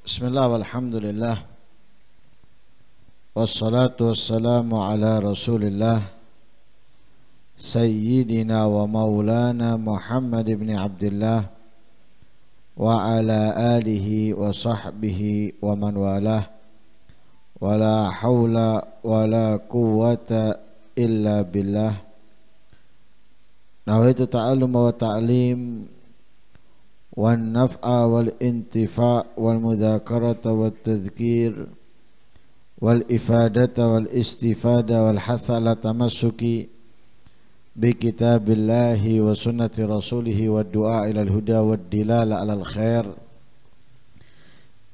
Bismillah walhamdulillah wassalatu wassalamu ala rasulillah Sayyidina wa maulana Muhammad ibn Abdullah wa ala alihi wa sahbihi wa man walah wa la hawla wa la quwwata illa billah. Nawaitu ta'allum wa ta'lim wan naf'a wal intifa' wal mudzakarata wat tadhkir wal ifadata wal istifada wal hatha ala tamassuki bi kitabillahi wa sunnati rasulih wa du'a ila al huda wad dilala ala al khair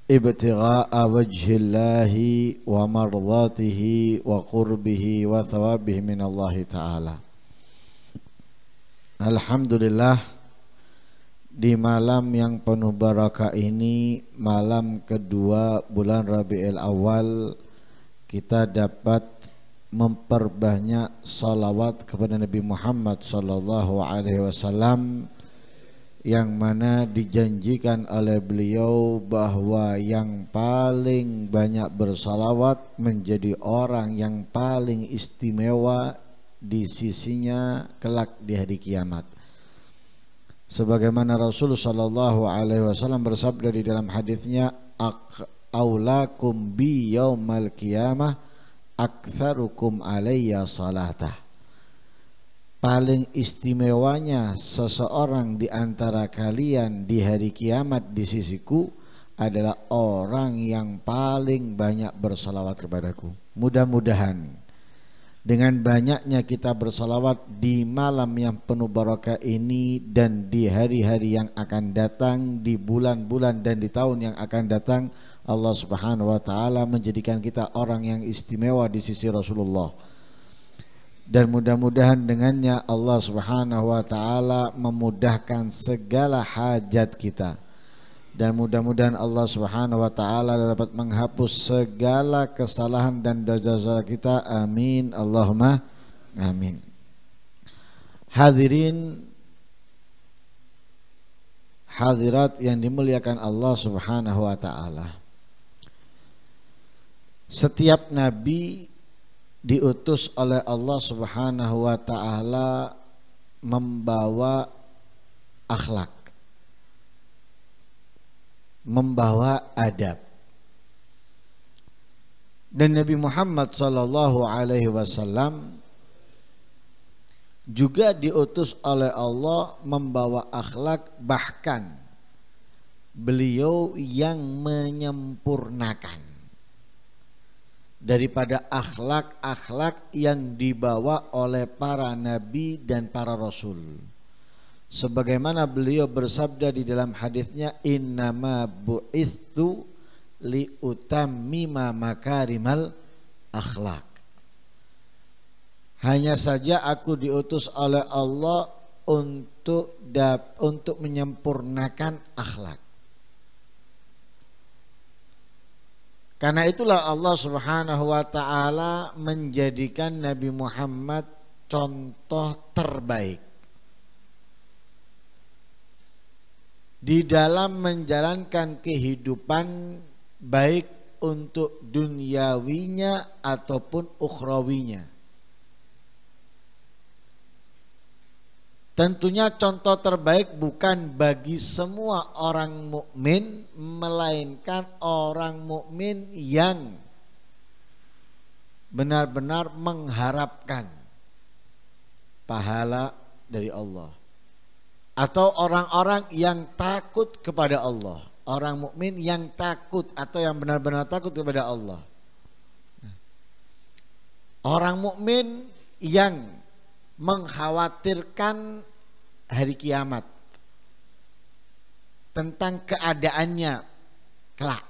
ibtigha'a wajhillahi wa mardatihi wa qurbihi wa thawabihi min Allah ta'ala. Alhamdulillah, di malam yang penuh barakah ini, malam kedua bulan Rabiul Awal, kita dapat memperbanyak salawat kepada Nabi Muhammad sallallahu alaihi wasallam, yang mana dijanjikan oleh beliau bahwa yang paling banyak bersalawat menjadi orang yang paling istimewa di sisinya kelak di hari kiamat. Sebagaimana Rasul sallallahu alaihi wasallam bersabda di dalam hadisnya, aulakum bi yaumal qiyamah aktsarukum alayya salatah. Paling istimewanya seseorang di antara kalian di hari kiamat di sisiku adalah orang yang paling banyak bersalawat kepadaku. Mudah-mudahan dengan banyaknya kita bersalawat di malam yang penuh barakah ini dan di hari-hari yang akan datang, di bulan-bulan dan di tahun yang akan datang, Allah Subhanahu wa taala menjadikan kita orang yang istimewa di sisi Rasulullah. Dan mudah-mudahan dengannya Allah Subhanahu wa taala memudahkan segala hajat kita. Dan mudah-mudahan Allah Subhanahu wa taala dapat menghapus segala kesalahan dan dosa-dosa kita. Amin Allahumma amin. Hadirin hadirat yang dimuliakan Allah Subhanahu wa taala. Setiap nabi diutus oleh Allah Subhanahu wa taala membawa akhlak, membawa adab. Dan Nabi Muhammad sallallahu alaihi wasallam juga diutus oleh Allah membawa akhlak, bahkan beliau yang menyempurnakan daripada akhlak-akhlak yang dibawa oleh para nabi dan para rasul. Sebagaimana beliau bersabda di dalam hadisnya, innama bu'ithu liutammima makarimal akhlak. Hanya saja aku diutus oleh Allah untuk menyempurnakan akhlak. Karena itulah Allah Subhanahu wa taala menjadikan Nabi Muhammad contoh terbaik di dalam menjalankan kehidupan, baik untuk duniawinya ataupun ukhrawinya. Tentunya contoh terbaik bukan bagi semua orang mukmin, melainkan orang mukmin yang benar-benar mengharapkan pahala dari Allah, atau orang-orang yang takut kepada Allah. Orang mukmin yang takut atau yang benar-benar takut kepada Allah. Orang mukmin yang mengkhawatirkan hari kiamat, tentang keadaannya kelak.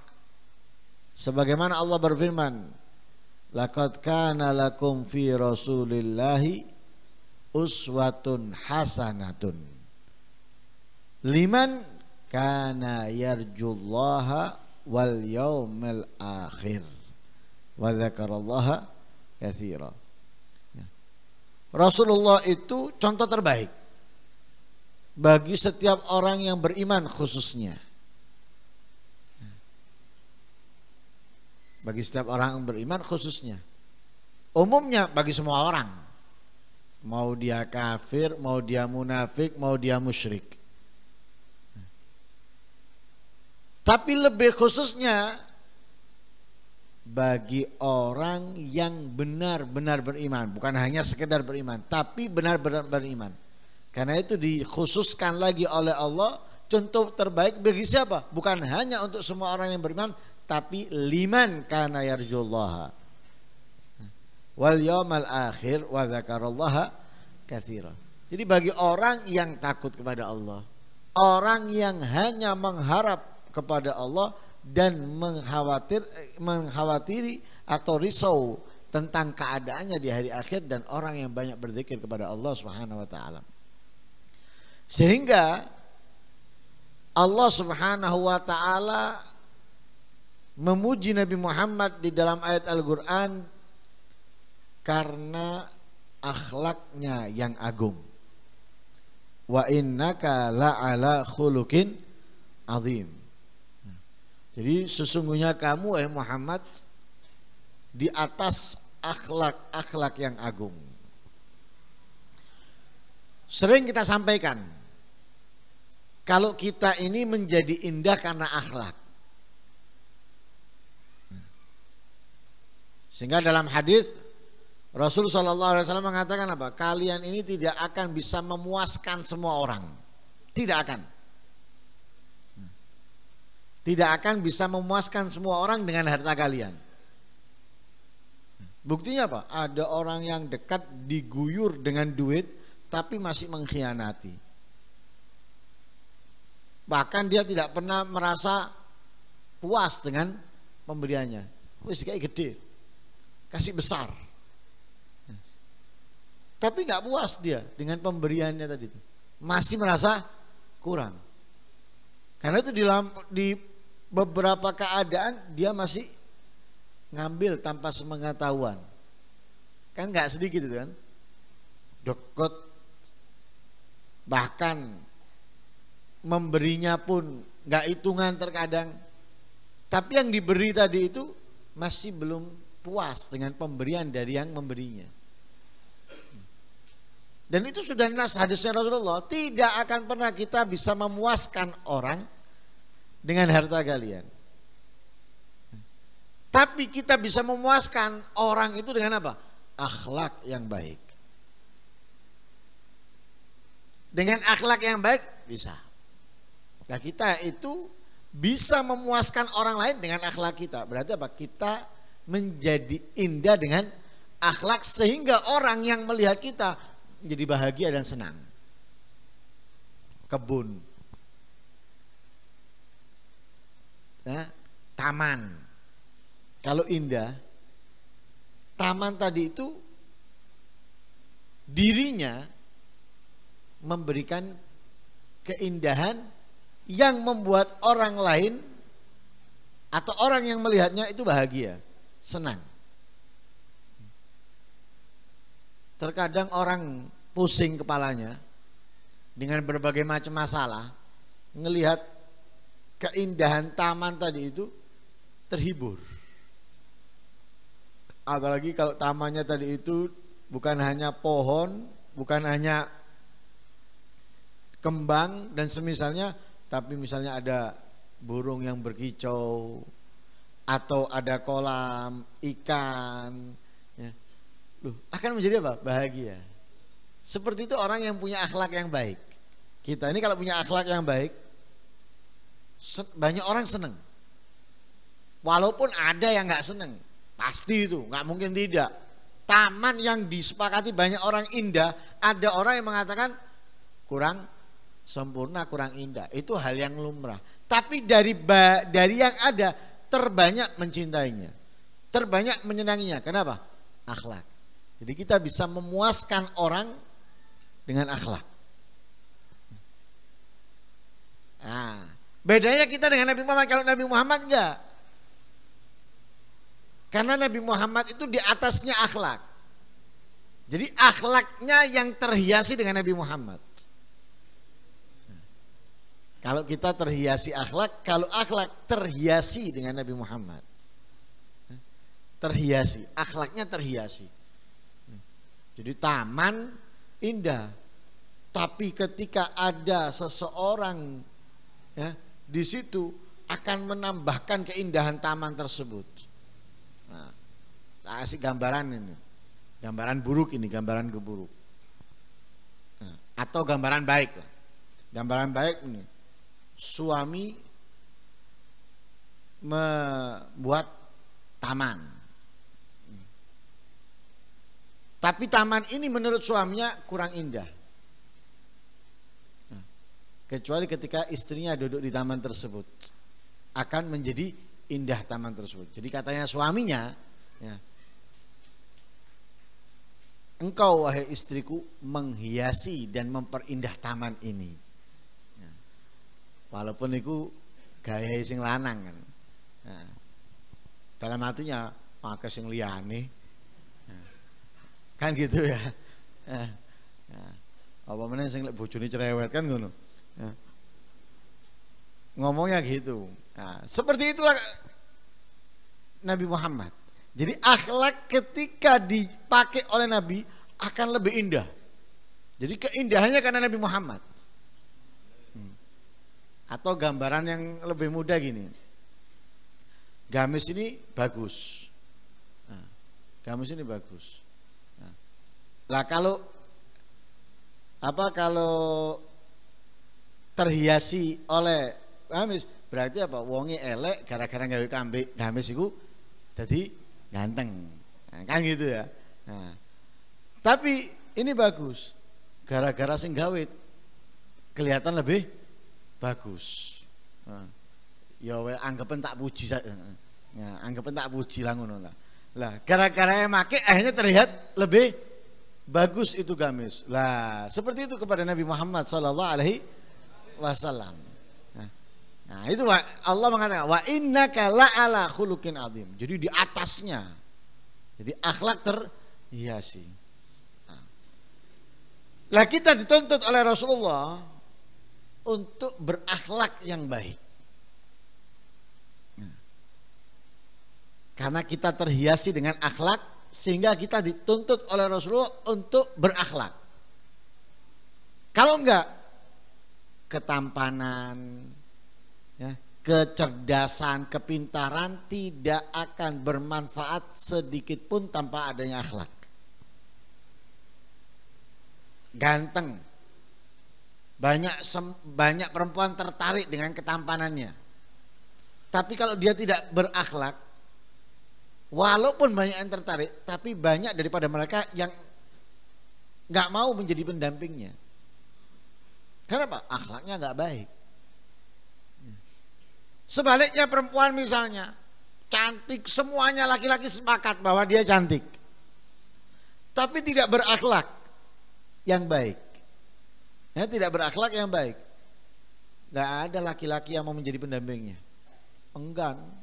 Sebagaimana Allah berfirman, laqad kana lakum fi rasulillahi uswatun hasanatun liman kana yarjullaha wal yawmal akhir wa dzakarallaha katsira. Rasulullah itu contoh terbaik bagi setiap orang yang beriman khususnya. Bagi setiap orang yang beriman khususnya. Umumnya bagi semua orang. Mau dia kafir, mau dia munafik, mau dia musyrik. Tapi lebih khususnya bagi orang yang benar-benar beriman, bukan hanya sekedar beriman, tapi benar-benar beriman. Karena itu dikhususkan lagi oleh Allah, contoh terbaik bagi siapa? Bukan hanya untuk semua orang yang beriman, tapi liman kana yarjullaha wal yaumal akhir wa dzakarallaha katsira. Jadi bagi orang yang takut kepada Allah, orang yang hanya mengharap kepada Allah dan mengkhawatiri atau risau tentang keadaannya di hari akhir, dan orang yang banyak berzikir kepada Allah Subhanahu wa taala. Sehingga Allah Subhanahu wa taala memuji Nabi Muhammad di dalam ayat Al-Qur'an karena akhlaknya yang agung. Wa innaka la'ala khuluqin azim. Jadi sesungguhnya kamu Muhammad di atas akhlak yang agung. Sering kita sampaikan, kalau kita ini menjadi indah karena akhlak. Sehingga dalam hadis Rasul SAW mengatakan apa? Kalian ini tidak akan bisa memuaskan semua orang. Tidak akan. Tidak akan bisa memuaskan semua orang dengan harta kalian. Buktinya apa? Ada orang yang dekat diguyur dengan duit tapi masih mengkhianati. Bahkan dia tidak pernah merasa puas dengan pemberiannya. Wis kayak gede, kasih besar. Tapi nggak puas dia dengan pemberiannya tadi itu. Masih merasa kurang. Karena itu di beberapa keadaan dia masih ngambil tanpa sepengetahuan. Kan nggak sedikit itu kan. Deket, bahkan memberinya pun nggak hitungan terkadang. Tapi yang diberi tadi itu masih belum puas dengan pemberian dari yang memberinya. Dan itu sudah nas hadisnya Rasulullah, tidak akan pernah kita bisa memuaskan orang dengan harta kalian. Tapi kita bisa memuaskan orang itu dengan apa? Akhlak yang baik. Dengan akhlak yang baik bisa. Nah, kita itu bisa memuaskan orang lain dengan akhlak kita. Berarti apa? Kita menjadi indah dengan akhlak sehingga orang yang melihat kita menjadi bahagia dan senang. Kebun, nah, taman, kalau indah, taman tadi itu dirinya memberikan keindahan yang membuat orang lain atau orang yang melihatnya itu bahagia, senang. Terkadang orang pusing kepalanya dengan berbagai macam masalah, ngelihat keindahan taman tadi itu terhibur. Apalagi kalau tamannya tadi itu bukan hanya pohon, bukan hanya kembang dan semisalnya, tapi misalnya ada burung yang berkicau atau ada kolam ikan, ya, akan menjadi apa? Bahagia. Seperti itu orang yang punya akhlak yang baik. Kita ini kalau punya akhlak yang baik, banyak orang senang. Walaupun ada yang nggak senang, pasti itu nggak mungkin tidak. Taman yang disepakati banyak orang indah, ada orang yang mengatakan kurang sempurna, kurang indah. Itu hal yang lumrah. Tapi dari yang ada terbanyak mencintainya, terbanyak menyenanginya. Kenapa? Akhlak. Jadi kita bisa memuaskan orang dengan akhlak. Nah, bedanya kita dengan Nabi Muhammad. Kalau Nabi Muhammad enggak. Karena Nabi Muhammad itu di atasnya akhlak. Jadi akhlaknya yang terhiasi dengan Nabi Muhammad. Kalau kita terhiasi akhlak, kalau akhlak terhiasi dengan Nabi Muhammad. terhiasi, akhlaknya terhiasi. Jadi taman indah, tapi ketika ada seseorang ya di situ akan menambahkan keindahan taman tersebut. Nah, kasih gambaran ini, gambaran buruk ini, gambaran keburuk. Nah, atau gambaran baik lah. Gambaran baik ini, suami membuat taman. Tapi taman ini menurut suaminya kurang indah. Nah, kecuali ketika istrinya duduk di taman tersebut, akan menjadi indah taman tersebut. Jadi katanya suaminya, ya, engkau wahai istriku menghiasi dan memperindah taman ini. Ya. Walaupun itu gaya sing lanang kan. Nah, dalam hatinya maka sing liyane. Nah, kan gitu ya. Apa meneh sing bojone cerewet kan ngono. Nah, ngomongnya gitu. Nah, seperti itulah Nabi Muhammad. Jadi akhlak ketika dipakai oleh Nabi akan lebih indah. Jadi keindahannya karena Nabi Muhammad. Atau gambaran yang lebih mudah gini. Gamis ini bagus. Nah, gamis ini bagus. Nah, lah kalau terhiasi oleh gamis berarti apa? Wonge elek gara-gara gawe gamis iku dadi ganteng. Nah, kan gitu ya. Nah, tapi ini bagus. Gara-gara sing gawe kelihatan lebih bagus. Nah, ya anggapan tak puji saja. Ya, anggapan tak puji lah ngono lah. Lah, gara-gara yang make akhirnya terlihat lebih bagus itu gamis. Lah, seperti itu kepada Nabi Muhammad sallallahu alaihi wasallam. Nah, itu Allah mengatakan wa innaka la'ala khuluqin azim. Jadi di atasnya. Jadi akhlak terhiasi. Lah kita dituntut oleh Rasulullah untuk berakhlak yang baik. Karena kita terhiasi dengan akhlak sehingga kita dituntut oleh Rasulullah untuk berakhlak. Kalau enggak, ketampanan, ya, kecerdasan, kepintaran tidak akan bermanfaat sedikit pun tanpa adanya akhlak. Ganteng, banyak perempuan tertarik dengan ketampanannya. Tapi kalau dia tidak berakhlak, walaupun banyak yang tertarik, tapi banyak daripada mereka yang nggak mau menjadi pendampingnya. Kenapa? Akhlaknya nggak baik. Sebaliknya perempuan misalnya cantik, semuanya laki-laki sepakat bahwa dia cantik, tapi tidak berakhlak yang baik, ya, tidak berakhlak yang baik, nggak ada laki-laki yang mau menjadi pendampingnya, enggan.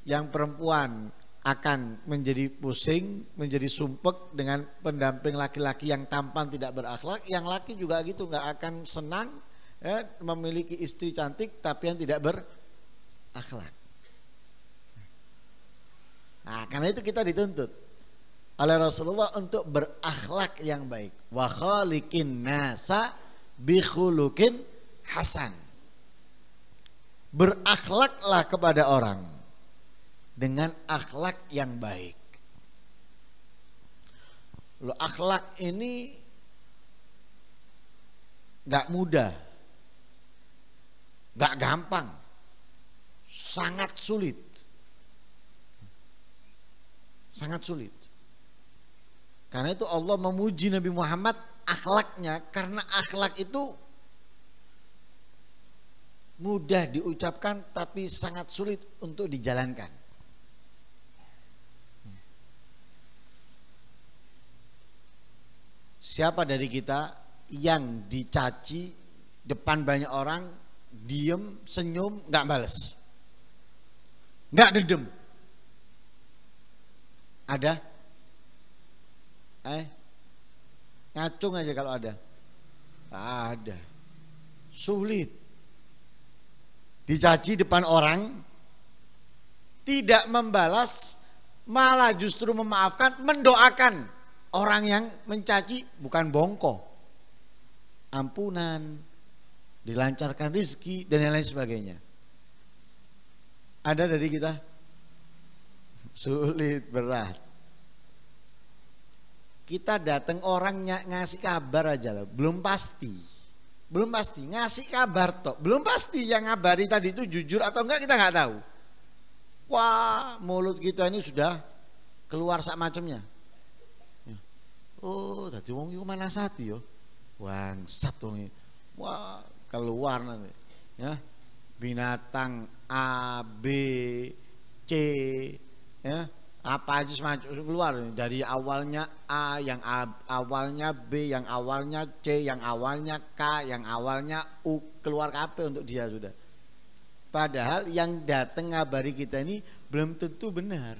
Yang perempuan akan menjadi pusing, menjadi sumpek dengan pendamping laki-laki yang tampan tidak berakhlak. Yang laki juga gitu, nggak akan senang ya, memiliki istri cantik tapi yang tidak berakhlak. Nah, karena itu kita dituntut oleh Rasulullah untuk berakhlak yang baik. Wa khaliqin nasa bi khuluqin hasan. Berakhlaklah kepada orang dengan akhlak yang baik. Loh, akhlak ini gak mudah, gak gampang, sangat sulit. Sangat sulit. Karena itu Allah memuji Nabi Muhammad akhlaknya, karena akhlak itu mudah diucapkan tapi sangat sulit untuk dijalankan. Siapa dari kita yang dicaci depan banyak orang, diem, senyum, nggak bales, nggak dendam? Ada? Ngacung aja kalau ada. Ada. Sulit. Dicaci depan orang, tidak membalas, malah justru memaafkan, mendoakan orang yang mencaci, bukan bongko. Ampunan, dilancarkan rezeki dan lain-lain sebagainya. Ada dari kita? Sulit, berat. Kita datang orangnya ngasih kabar aja lah, belum pasti. Belum pasti, ngasih kabar toh. Belum pasti yang ngabari tadi itu jujur atau enggak, kita nggak tahu. Wah, mulut kita ini sudah keluar sak macamnya. Oh, tadi wong iku mana sati yo. Bangsat wong. Wah, keluar nanti. Ya. Binatang A, B, C, ya. Apa aja semacam keluar dari awalnya A, yang awalnya B, yang awalnya C, yang awalnya K, yang awalnya U, keluar KP untuk dia sudah. Padahal yang datang ngabari kita ini belum tentu benar.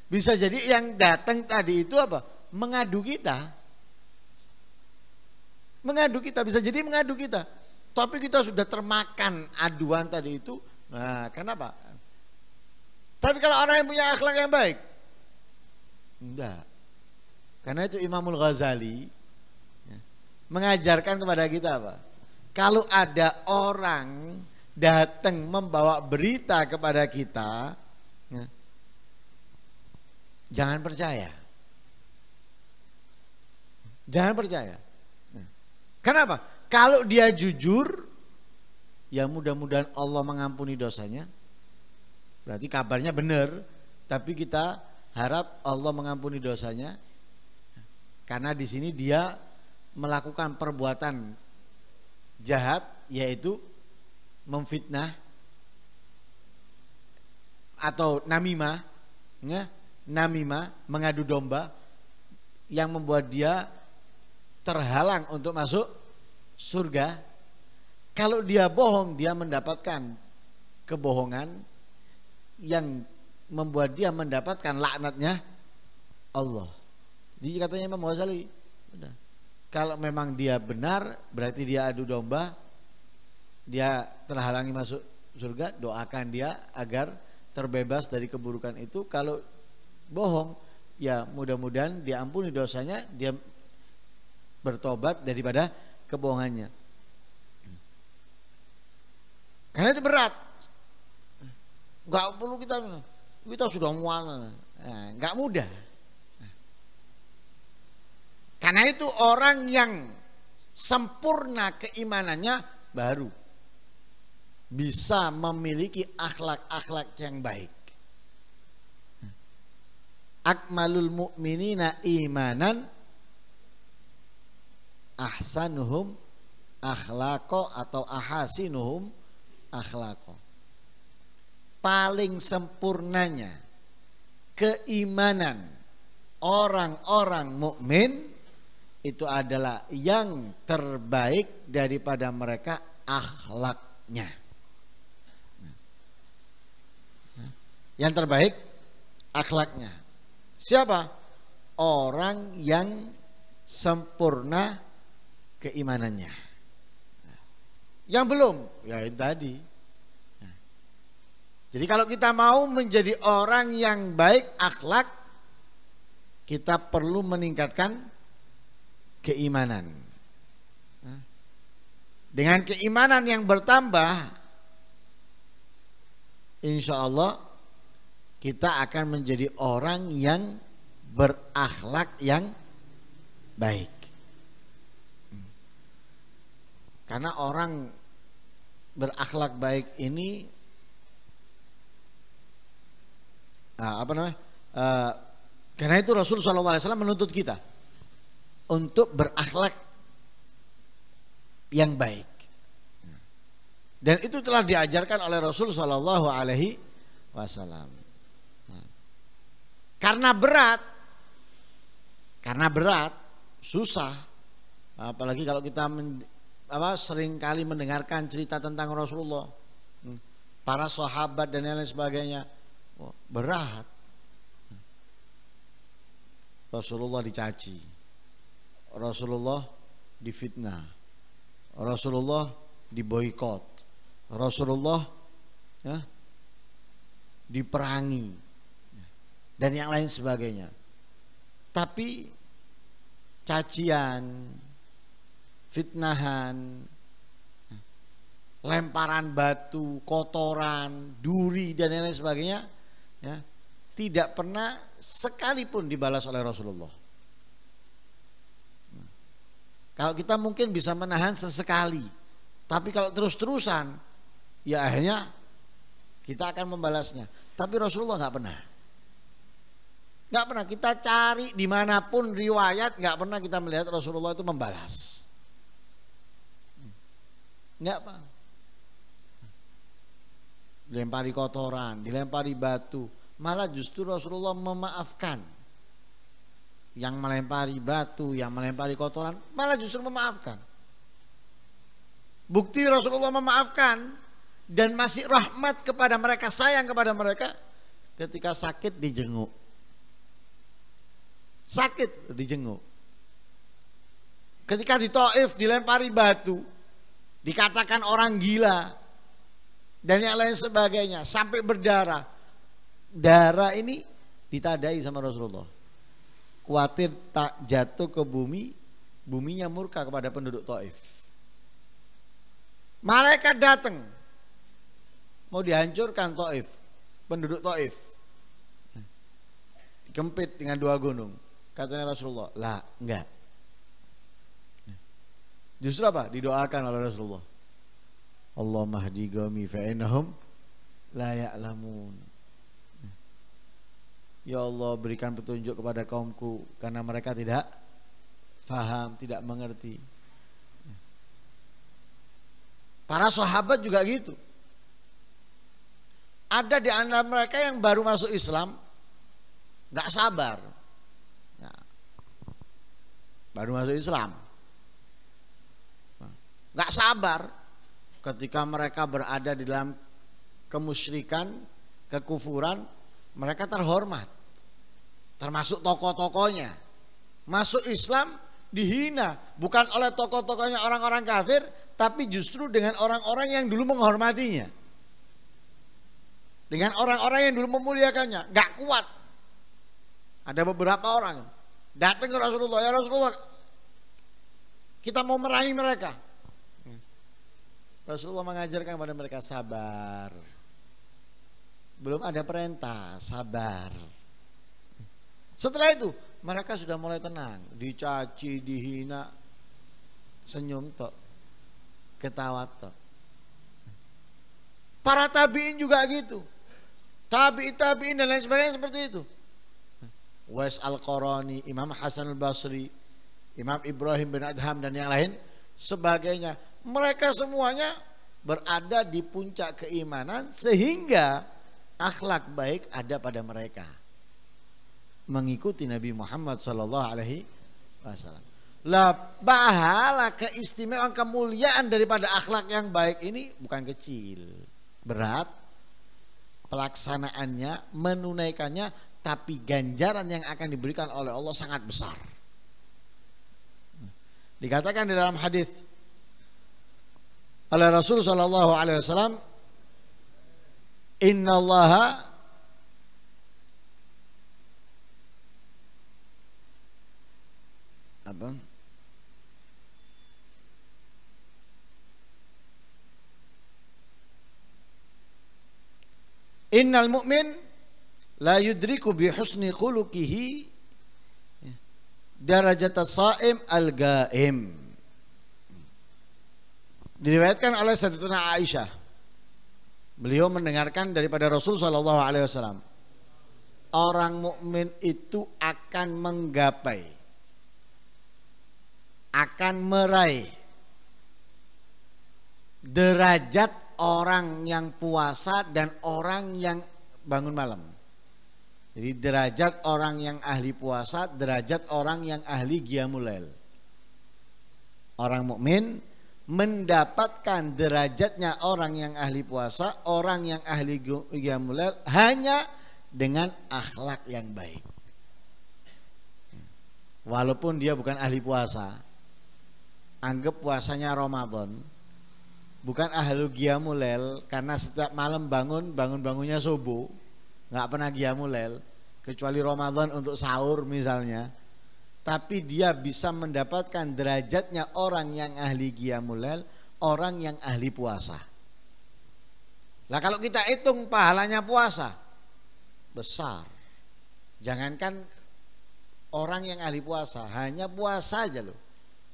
Bisa jadi yang datang tadi itu apa? Mengadu kita. Mengadu kita, bisa jadi mengadu kita. Tapi kita sudah termakan aduan tadi itu. Nah, kenapa? Tapi kalau orang yang punya akhlak yang baik, enggak. Karena itu Imamul Ghazali mengajarkan kepada kita apa? Kalau ada orang datang membawa berita kepada kita, jangan percaya. Jangan percaya. Kenapa? Kalau dia jujur, ya mudah-mudahan Allah mengampuni dosanya. Berarti kabarnya benar, tapi kita harap Allah mengampuni dosanya. Karena di sini dia melakukan perbuatan jahat, yaitu memfitnah atau namimah, ya, namimah, mengadu domba, yang membuat dia terhalang untuk masuk surga. Kalau dia bohong, dia mendapatkan kebohongan yang membuat dia mendapatkan laknatnya Allah. Jadi katanya Imam Ghazali, kalau memang dia benar, berarti dia adu domba, dia terhalangi masuk surga, doakan dia agar terbebas dari keburukan itu. Kalau bohong, ya mudah-mudahan diampuni dosanya, dia bertobat daripada kebohongannya. Karena itu berat. Enggak perlu kita sudah mual. Enggak mudah. Karena itu orang yang sempurna keimanannya baru bisa memiliki akhlak-akhlak yang baik. Akmalul mu'minina imanan ahsanuhum akhlaqo atau ahasinuhum akhlaqo. Paling sempurnanya keimanan orang-orang mukmin itu adalah yang terbaik daripada mereka akhlaknya. Yang terbaik akhlaknya. Siapa? Orang yang sempurna keimanannya. Yang belum, ya itu tadi. Jadi kalau kita mau menjadi orang yang baik akhlak, kita perlu meningkatkan keimanan. Dengan keimanan yang bertambah, insya Allah kita akan menjadi orang yang berakhlak yang baik. Karena orang berakhlak baik ini karena itu Rasul SAW menuntut kita untuk berakhlak yang baik. Dan itu telah diajarkan oleh Rasul SAW. Karena berat, susah. Apalagi kalau kita sering kali mendengarkan cerita tentang Rasulullah, para sahabat dan lain sebagainya. Berat. Rasulullah dicaci, Rasulullah difitnah, Rasulullah diboikot, Rasulullah diperangi, dan yang lain sebagainya. Tapi cacian, fitnahan, lemparan batu, kotoran, duri dan lain sebagainya, ya, tidak pernah sekalipun dibalas oleh Rasulullah. Kalau kita mungkin bisa menahan sesekali, tapi kalau terus-terusan, ya akhirnya kita akan membalasnya. Tapi Rasulullah nggak pernah. Nggak pernah kita cari dimanapun riwayat, nggak pernah kita melihat Rasulullah itu membalas. Nggak apa. Dilempari kotoran, dilempari batu, malah justru Rasulullah memaafkan. Yang melempari batu, yang melempari kotoran, malah justru memaafkan. Bukti Rasulullah memaafkan dan masih rahmat kepada mereka, sayang kepada mereka ketika sakit dijenguk. Sakit dijenguk. Ketika di Taif dilempari batu, dikatakan orang gila dan yang lain sebagainya, sampai berdarah. Darah ini ditadai sama Rasulullah. Khawatir tak jatuh ke bumi, buminya murka kepada penduduk Taif. Malaikat datang mau dihancurkan Taif, penduduk Taif. Dikempit dengan 2 gunung. Katanya Rasulullah, lah enggak. Justru apa? Didoakan oleh Rasulullah. Allahumma hdi qaumi fa innahum la ya'lamun. Ya Allah, berikan petunjuk kepada kaumku karena mereka tidak faham, tidak mengerti. Para sahabat juga gitu. Ada di antara mereka yang baru masuk Islam, enggak sabar. Baru masuk Islam, nggak sabar ketika mereka berada di dalam kemusyrikan, kekufuran, mereka terhormat, termasuk tokoh-tokohnya. Masuk Islam dihina, bukan oleh tokoh-tokohnya orang-orang kafir, tapi justru dengan orang-orang yang dulu menghormatinya, dengan orang-orang yang dulu memuliakannya. Nggak kuat. Ada beberapa orang datang ke Rasulullah, ya Rasulullah, kita mau merangi mereka. Rasulullah mengajarkan kepada mereka sabar. Belum ada perintah, sabar. Setelah itu mereka sudah mulai tenang, dicaci, dihina, senyum tok, ketawa tok. Para tabi'in juga gitu. Tabi'in dan lain sebagainya seperti itu. Wais Al-Qarani, Imam Hasan Al-Basri, Imam Ibrahim bin Adham dan yang lain sebagainya. Mereka semuanya berada di puncak keimanan sehingga akhlak baik ada pada mereka. Mengikuti Nabi Muhammad SAW. Lah pahala, keistimewaan, kemuliaan daripada akhlak yang baik ini bukan kecil. Berat pelaksanaannya, menunaikannya, tapi ganjaran yang akan diberikan oleh Allah sangat besar. Dikatakan di dalam hadis oleh Rasul sallallahu alaihi wasallam, innallaha apa? Innal mu'min la yudriku bi husni khuluqihi darajat as-saim al-gaim. Diriwayatkan oleh Sayyidatuna Aisyah. Beliau mendengarkan daripada Rasul sallallahu alaihi wasallam, orang mukmin itu akan menggapai, akan meraih derajat orang yang puasa dan orang yang bangun malam. Jadi derajat orang yang ahli puasa, derajat orang yang ahli qiyamul lail. Orang mukmin mendapatkan derajatnya orang yang ahli puasa, orang yang ahli qiyamul lail hanya dengan akhlak yang baik. Walaupun dia bukan ahli puasa, anggap puasanya Ramadan, bukan ahli qiyamul lail karena setiap malam bangunnya subuh. nggak pernah qiyamul lail kecuali Ramadan untuk sahur misalnya, tapi dia bisa mendapatkan derajatnya orang yang ahli qiyamul lail, orang yang ahli puasa. Lah kalau kita hitung pahalanya puasa besar. Jangankan orang yang ahli puasa, hanya puasa aja loh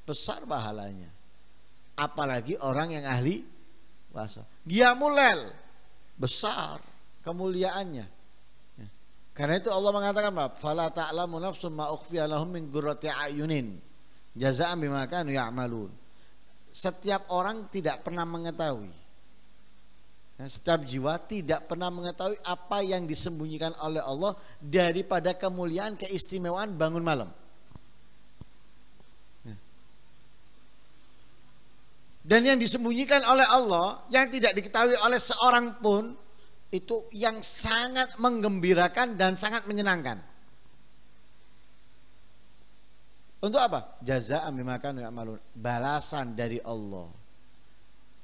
besar pahalanya. Apalagi orang yang ahli puasa. Qiyamul lail besar kemuliaannya. Karena itu Allah mengatakan, "Fala ta'lamu nafsun ma ukhfiya lahum min qurrati a'yunin jazaa'an bima kanu ya'malun." Setiap orang tidak pernah mengetahui. Setiap jiwa tidak pernah mengetahui apa yang disembunyikan oleh Allah daripada kemuliaan keistimewaan bangun malam. Dan yang disembunyikan oleh Allah yang tidak diketahui oleh seorang pun itu yang sangat menggembirakan dan sangat menyenangkan. Untuk apa? Jazaa'an bima kanu ya'malun, balasan dari Allah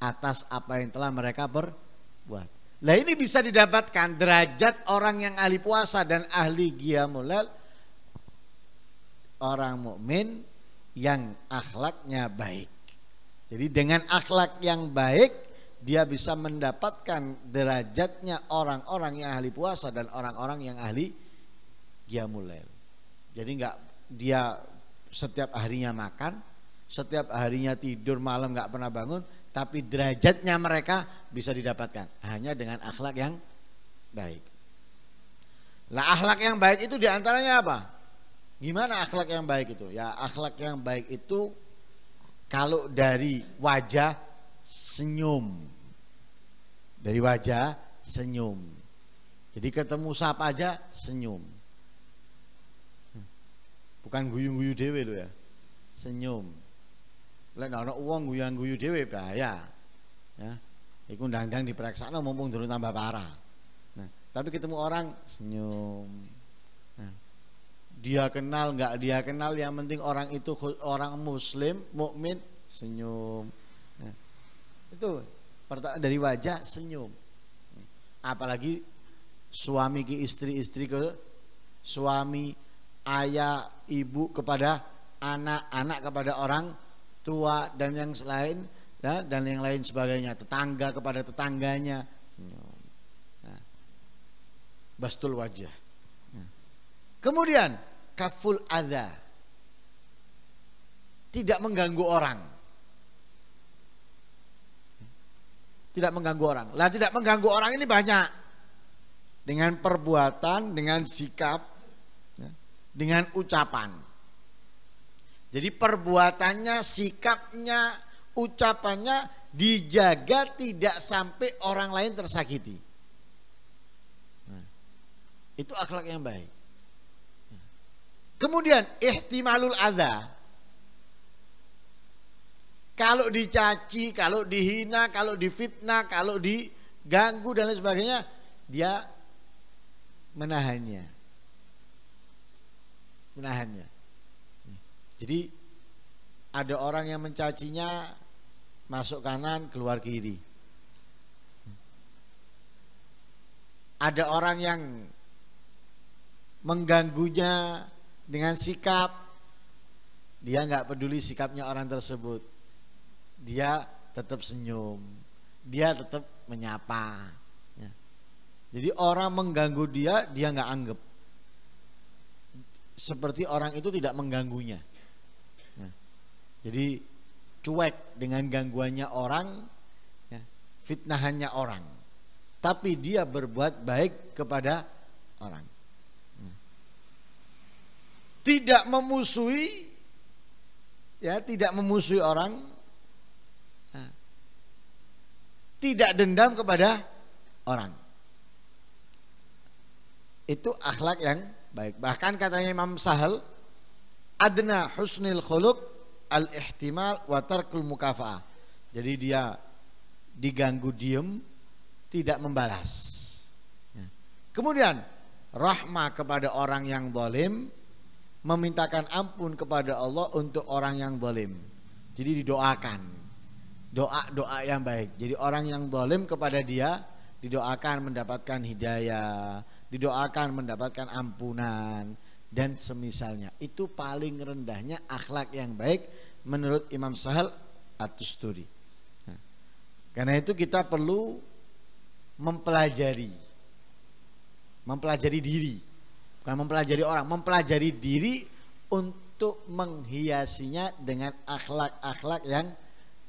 atas apa yang telah mereka perbuat. Lah ini bisa didapatkan derajat orang yang ahli puasa dan ahli qiyamul lail, orang mukmin yang akhlaknya baik. Jadi dengan akhlak yang baik dia bisa mendapatkan derajatnya orang-orang yang ahli puasa dan orang-orang yang ahli qiyamul lail. Jadi enggak dia setiap harinya makan, setiap harinya tidur malam enggak pernah bangun, tapi derajatnya mereka bisa didapatkan hanya dengan akhlak yang baik. Lah akhlak yang baik itu diantaranya apa? Gimana akhlak yang baik itu? Ya akhlak yang baik itu kalau dari wajah senyum. Dari wajah senyum. Jadi ketemu siapa aja senyum. Bukan guyu-guyu dhewe lho ya. Senyum. Lek ana wong guyu-guyu dhewe bahaya. Ya. Iku ndang-ndang dipreksakno mumpung durung tambah parah. Nah, tapi ketemu orang senyum. Nah, dia kenal enggak dia kenal, yang penting orang itu orang muslim, mukmin, senyum. Nah, itu dari wajah senyum. Apalagi suami ke istri, istri ke suami, ayah ibu kepada anak, anak kepada orang tua dan yang selain ya, dan yang lain sebagainya, tetangga kepada tetangganya senyum. Nah, bastul wajah. Nah. Kemudian kaful adza, tidak mengganggu orang. Tidak mengganggu orang. Lah tidak mengganggu orang ini banyak. Dengan perbuatan, dengan sikap, ya, dengan ucapan. Jadi perbuatannya, sikapnya, ucapannya dijaga tidak sampai orang lain tersakiti. Nah, itu akhlak yang baik. Kemudian ihtimalul adza. Kalau dicaci, kalau dihina, kalau difitnah, kalau diganggu dan lain sebagainya, dia menahannya. Menahannya. Jadi ada orang yang mencacinya masuk kanan, keluar kiri. Ada orang yang mengganggunya dengan sikap, dia nggak peduli sikapnya orang tersebut. Dia tetap senyum, dia tetap menyapa. Ya. Jadi orang mengganggu dia nggak anggap. Seperti orang itu tidak mengganggunya. Ya. Jadi cuek dengan gangguannya orang, ya, fitnahannya orang. Tapi dia berbuat baik kepada orang. Ya. Tidak memusuhi, ya, tidak memusuhi orang. Tidak dendam kepada orang. Itu akhlak yang baik. Bahkan katanya Imam Sahal, adna husnil khuluq al-ihtimal wa tarkul mukafa'ah. Jadi dia diganggu diem, tidak membalas. Kemudian rahmah kepada orang yang zalim, memintakan ampun kepada Allah untuk orang yang zalim. Jadi didoakan. Doa-doa yang baik. Jadi orang yang zalim kepada dia didoakan mendapatkan hidayah, didoakan mendapatkan ampunan dan semisalnya. Itu paling rendahnya akhlak yang baik menurut Imam Sahal At-Tusturi. Nah, karena itu kita perlu mempelajari diri, bukan mempelajari orang, mempelajari diri untuk menghiasinya dengan akhlak-akhlak yang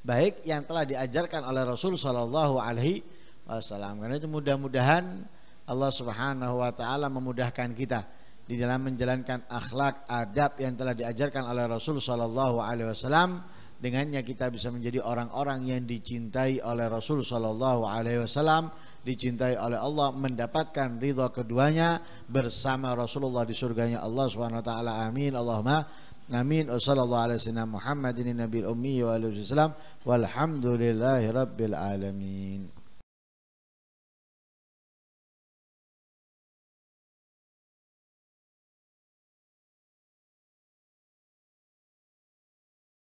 baik yang telah diajarkan oleh Rasul Shallallahu Alaihi Wasallam. Karena itu mudah-mudahan Allah Subhanahu Wa Taala memudahkan kita di dalam menjalankan akhlak adab yang telah diajarkan oleh Rasul Shallallahu Alaihi Wasallam. Dengannya kita bisa menjadi orang-orang yang dicintai oleh Rasul Shallallahu Alaihi Wasallam, dicintai oleh Allah, mendapatkan ridha keduanya bersama Rasulullah di surganya Allah Subhanahu Wa Taala. Amin Allahumma amin. Wassallallahu ala sayyidina Muhammadin nabiyil ummi wa alihi wasallam walhamdulillahi rabbil alamin.